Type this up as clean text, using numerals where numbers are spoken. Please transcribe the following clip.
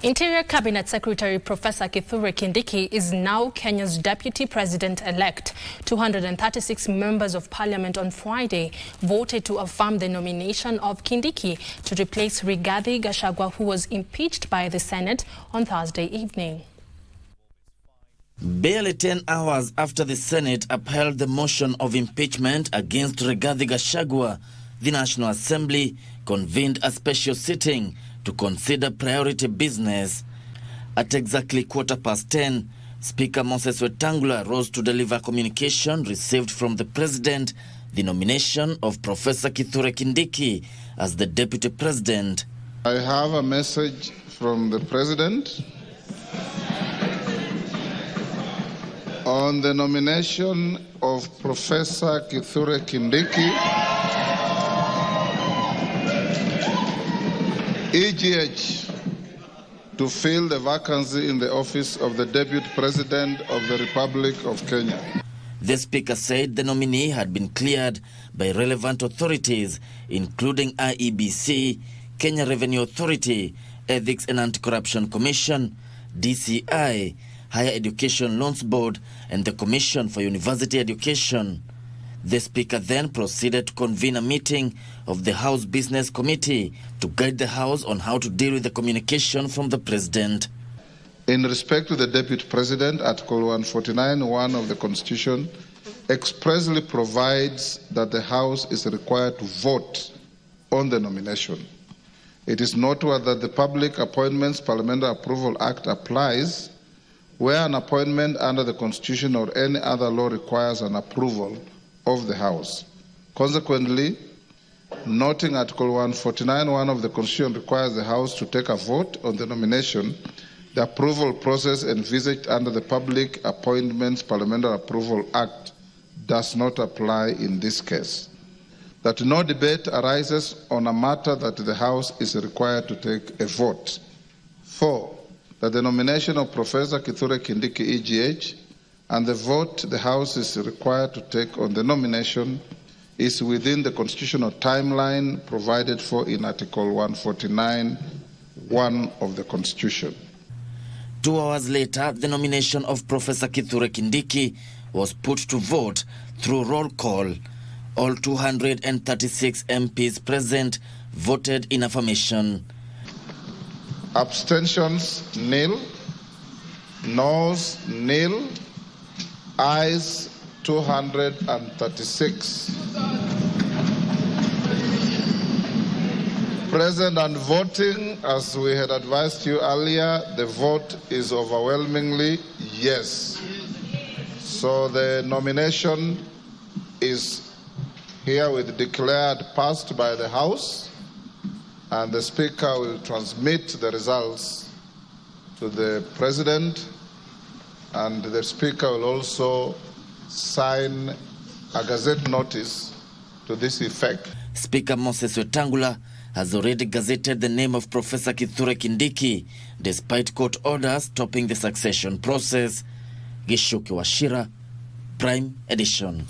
Interior Cabinet Secretary Prof Kithure Kindiki is now Kenya's Deputy President-elect. 236 members of Parliament on Friday voted to affirm the nomination of Kindiki to replace Rigathi Gachagua, who was impeached by the Senate on Thursday evening. Barely 10 hours after the Senate upheld the motion of impeachment against Rigathi Gachagua, the National Assembly convened a special sitting to consider priority business. At exactly 10:15, Speaker Moses Wetangula rose to deliver communication received from the President, the nomination of Professor Kithure Kindiki as the Deputy President. I have a message from the President on the nomination of Professor Kithure Kindiki, EGH, to fill the vacancy in the office of the Deputy President of the Republic of Kenya. The Speaker said the nominee had been cleared by relevant authorities, including IEBC, Kenya Revenue Authority, Ethics and Anti-Corruption Commission, DCI, Higher Education Loans Board, and the Commission for University Education. The Speaker then proceeded to convene a meeting of the House Business Committee to guide the House on how to deal with the communication from the President. In respect to the Deputy President, Article 149(1) of the Constitution expressly provides that the House is required to vote on the nomination. It is noteworthy that the Public Appointments Parliamentary Approval Act applies where an appointment under the Constitution or any other law requires an approval of the House. Consequently, noting Article 149(1) of the Constitution requires the House to take a vote on the nomination, the approval process envisaged under the Public Appointments Parliamentary Approval Act does not apply in this case. That no debate arises on a matter that the House is required to take a vote. 4. That the nomination of Professor Kithure Kindiki, EGH, and the vote the House is required to take on the nomination is within the constitutional timeline provided for in Article 149(1) of the Constitution. 2 hours later, the nomination of Professor Kithure Kindiki was put to vote through roll call. All 236 MPs present voted in affirmation. Abstentions, nil. Noes, nil. Ayes, 236. Present and voting, as we had advised you earlier, the vote is overwhelmingly yes. So the nomination is herewith declared passed by the House, and the Speaker will transmit the results to the President, and the Speaker will also sign a Gazette notice to this effect. Speaker Moses Wetangula has already gazetted the name of Professor Kithure Kindiki, despite court orders stopping the succession process. Gishuki Washira, Prime Edition.